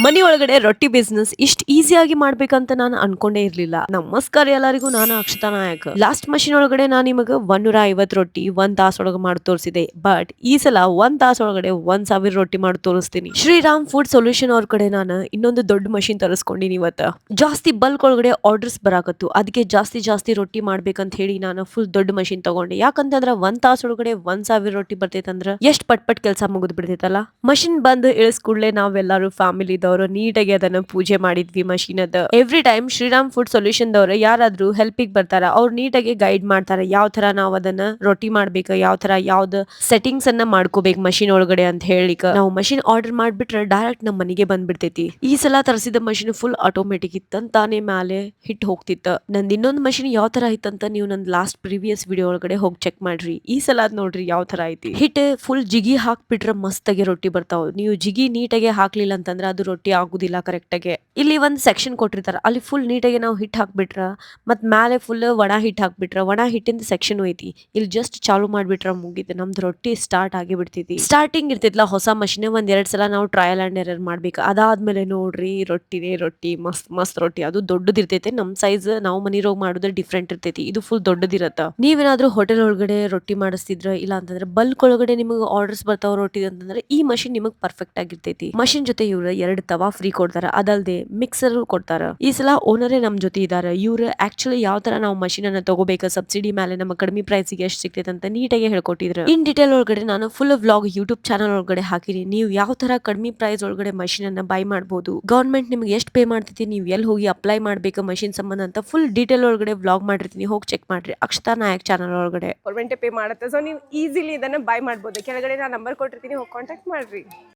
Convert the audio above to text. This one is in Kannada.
ಮನಿ ಒಳಗಡೆ ರೊಟ್ಟಿ ಬಿಸ್ನೆಸ್ ಇಷ್ಟ ಈಸಿಯಾಗಿ ಮಾಡ್ಬೇಕಂತ ನಾನು ಅನ್ಕೊಂಡೇ ಇರ್ಲಿಲ್ಲ. ನಮಸ್ಕಾರ ಎಲ್ಲರಿಗೂ, ನಾನು ಅಕ್ಷತಾ ನಾಯಕ್. ಲಾಸ್ಟ್ ಮಷಿನ್ ಒಳಗಡೆ ನಾನು ನಿಮಗ 150 ರೊಟ್ಟಿ 1 ತಾಸ್ ಒಳಗೆ ಮಾಡಿ ತೋರಿಸಿದೆ. ಬಟ್ ಈ ಸಲ 1 ತಾಸ್ ಒಳಗಡೆ 1,000 ರೊಟ್ಟಿ ಮಾಡಿ ತೋರಿಸ್ತೀನಿ. ಶ್ರೀರಾಮ್ ಫುಡ್ ಸೊಲ್ಯೂಷನ್ ಅವ್ರ ಕಡೆ ನಾನು ಇನ್ನೊಂದು ದೊಡ್ಡ ಮಷಿನ್ ತರಿಸ್ಕೊಂಡಿನಿ ಇವತ್ತ. ಜಾಸ್ತಿ ಬಲ್ಕ್ ಒಳಗಡೆ ಆರ್ಡರ್ಸ್ ಬರಾಕತ್ತು, ಅದಕ್ಕೆ ಜಾಸ್ತಿ ರೊಟ್ಟಿ ಮಾಡ್ಬೇಕಂತ ಹೇಳಿ ನಾನು ಫುಲ್ ದೊಡ್ಡ ಮಷಿನ್ ತಗೊಂಡೆ. ಯಾಕಂತಂದ್ರ 1 ತಾಸ್ ಒಳಗಡೆ 1,000 ರೊಟ್ಟಿ ಬರ್ತೈತಂದ್ರ ಎಷ್ಟ್ ಪಟ್ ಕೆಲಸ ಮುಗಿದ್ ಬಿಡ್ತೈತಲ್ಲ. ಮಷಿನ್ ಬಂದು ಇಳಿಸ್ ಕೂಡಲೇ ನಾವೆಲ್ಲರೂ ಫ್ಯಾಮಿಲಿ ದವರು ನೀಟಾಗಿ ಅದನ್ನ ಪೂಜೆ ಮಾಡಿದ್ವಿ. ಮಷೀನ್ ಅದ every time Shriram food solution ದವರು ಯಾರಾದ್ರೂ ಹೆಲ್ಪಿಗೆ ಬರ್ತಾರ, ಅವ್ರು ನೀಟಾಗಿ ಗೈಡ್ ಮಾಡ್ತಾರೆ ಯಾವ ತರ ನಾವ್ ಅದನ್ನ ರೊಟ್ಟಿ ಮಾಡ್ಬೇಕು, ಯಾವ ತರ ಯಾವ್ದು ಸೆಟ್ಟಿಂಗ್ಸ್ ಅನ್ನ ಮಾಡ್ಕೋಬೇಕು ಮಷೀನ್ ಒಳಗಡೆ ಅಂತ ಹೇಳಿಕ. ನಾವು ಮಷೀನ್ ಆರ್ಡರ್ ಮಾಡ್ಬಿಟ್ರೆ ಡೈರೆಕ್ಟ್ ನಮ್ ಮನೆಗೆ ಬಂದ್ಬಿಡ್ತೈತಿ. ಈ ಸಲ ತರಿಸಿದ ಮಷೀನ್ ಫುಲ್ ಆಟೋಮೆಟಿಕ್ ಇತ್ತಂತ ತಾನೇ ಮೇಲೆ ಹಿಟ್ ಹೋಗ್ತಿತ್ತ. ನಂದ್ ಇನ್ನೊಂದು ಮಷೀನ್ ಯಾವ ತರ ಐತಂತ ನೀವು ನಂದ್ ಲಾಸ್ಟ್ ಪ್ರೀವಿಯಸ್ ವಿಡಿಯೋ ಒಳಗಡೆ ಹೋಗಿ ಚೆಕ್ ಮಾಡ್ರಿ. ಈ ಸಲ ಅದ್ ನೋಡ್ರಿ ಯಾವ ತರ ಐತಿ. ಹಿಟ್ ಫುಲ್ ಜಿಗಿ ಹಾಕ್ಬಿಟ್ರೆ ಮಸ್ತಾಗಿ ರೊಟ್ಟಿ ಬರ್ತಾವ. ನೀವು ಜಿಗಿ ನೀಟಾಗಿ ಹಾಕ್ಲಿಲ್ಲ ಅಂತಂದ್ರೆ ಅದು ರೊಟ್ಟಿ ಆಗುದಿಲ್ಲ ಕರೆಕ್ಟ್ ಆಗಿ. ಇಲ್ಲಿ ಒಂದ್ ಸೆಕ್ಷನ್ ಕೊಟ್ಟಿರ್ತಾರ, ಅಲ್ಲಿ ಫುಲ್ ನೀಟಾಗಿ ನಾವು ಹಿಟ್ ಹಾಕ್ಬಿಟ್ರ ಮತ್ ಮೇಲೆ ಫುಲ್ ಒಣ ಹಿಟ್ ಹಾಕ್ಬಿಟ್ರ ಒಣ ಹಿಟ್ಟಿಂದ ಸೆಕ್ಷನ್ ಐತಿ. ಇಲ್ಲಿ ಜಸ್ಟ್ ಚಾಲು ಮಾಡ್ಬಿಟ್ರ ಮುಗಿತು, ನಮ್ದು ರೊಟ್ಟಿ ಸ್ಟಾರ್ಟ್ ಆಗಿ ಬಿಡ್ತೈತಿ. ಸ್ಟಾರ್ಟಿಂಗ್ ಇರ್ತೈತ್ಲಾ ಹೊಸ ಮಷಿನ್, ಒಂದ್ 2 ಸಲ ನಾವು ಟ್ರಯಲ್ ಅಂಡ್ ಎರರ್ ಮಾಡ್ಬೇಕು. ಅದಾದ್ಮೇಲೆ ನೋಡ್ರಿ ರೊಟ್ಟಿನೇ ರೊಟ್ಟಿ, ಮಸ್ತ್ ರೊಟ್ಟಿ. ಅದು ದೊಡ್ಡದಿರ್ತೈತೆ. ನಮ್ ಸೈಜ್ ನಾವು ಮನಿರೋಗ್ ಮಾಡೋದು ಡಿಫ್ರೆಂಟ್ ಇರ್ತೈತಿ, ಇದು ಫುಲ್ ದೊಡ್ಡದಿರತ್ತ. ನೀವೇನಾದ್ರೂ ಹೋಟೆಲ್ ಒಳಗಡೆ ರೊಟ್ಟಿ ಮಾಡಿಸ್ತಿದ್ರ, ಇಲ್ಲ ಅಂತಂದ್ರೆ ಬಲ್ಕ್ ಒಳಗಡೆ ನಿಮಗೆ ಆರ್ಡರ್ಸ್ ಬರ್ತಾವ ರೊಟ್ಟಿ ಅಂತಂದ್ರೆ ಈ ಮಷಿನ್ ನಿಮಗ್ ಪರ್ಫೆಕ್ಟ್ ಆಗಿರ್ತೈತಿ. ಮಷಿನ್ ಜೊತೆ ಇವ್ರು 2 ತವಾ ಫ್ರೀ ಕೊಡ್ತಾರ, ಅದಲ್ದೆ ಮಿಕ್ಸರ್ ಕೊಡ್ತಾರ. ಈ ಸಲ ಓನರೇ ನಮ್ ಜೊತೆ ಇದಾರ. ಇವ್ರು ಆಕ್ಚುಲಿ ಯಾವ ತರ ನಾವು ಮಷಿನ್ ಅನ್ನ ತಗೋಬೇಕು, ಸಬ್ಸಿಡಿ ಮೇಲೆ ನಮ್ಮ ಕಡಿಮೆ ಪ್ರೈಸ್ ಗೆ ಎಷ್ಟು ಸಿಗ್ತೈತೆ ಅಂತ ನೀಟಾಗಿ ಹೇಳ್ಕೊಟ್ಟಿದ್ರು. ಇನ್ ಡಿಟೇಲ್ ಒಳಗಡೆ ನಾನು ಫುಲ್ ವ್ಲಾಗ್ ಯೂಟ್ಯೂಬ್ ಚಾನಲ್ ಒಳಗಡೆ ಹಾಕಿರಿ. ನೀವು ಯಾವ ತರ ಕಡಿಮೆ ಪ್ರೈಸ್ ಒಳಗಡೆ ಮಷಿನ್ ಅನ್ನ ಬೈ ಮಾಡಬಹುದು, ಗವರ್ಮೆಂಟ್ ನಿಮ್ಗೆ ಎಷ್ಟು ಪೇ ಮಾಡ್ತೈತಿ, ನೀವು ಎಲ್ಲಿ ಹೋಗಿ ಅಪ್ಲೈ ಮಾಡ್ಬೇಕು ಮಷಿನ್ ಸಂಬಂಧ ಅಂತ ಫುಲ್ ಡೀಟೇಲ್ ಒಳಗಡೆ ವ್ಲಾಗ್ ಮಾಡಿರ್ತೀನಿ, ಹೋಗಿ ಚೆಕ್ ಮಾಡ್ರಿ ಅಕ್ಷತಾ ನಾಯಕ್ ಚಾನಲ್ ಒಳಗಡೆ. ಗೌರ್ಮೆಂಟ್ ಪೇ ಮಾಡುತ್ತೆ, ಸೊ ನೀವು ಈಸಿಲಿ ಇದನ್ನ ಬೈ ಮಾಡ್ಬೋದು. ಕೆಳಗಡೆ ನಾನು ನಂಬರ್ ಕೊಟ್ಟಿರ್ತೀನಿ, ಹೋಗಿ ಕಾಂಟ್ಯಾಕ್ಟ್ ಮಾಡ್ರಿ.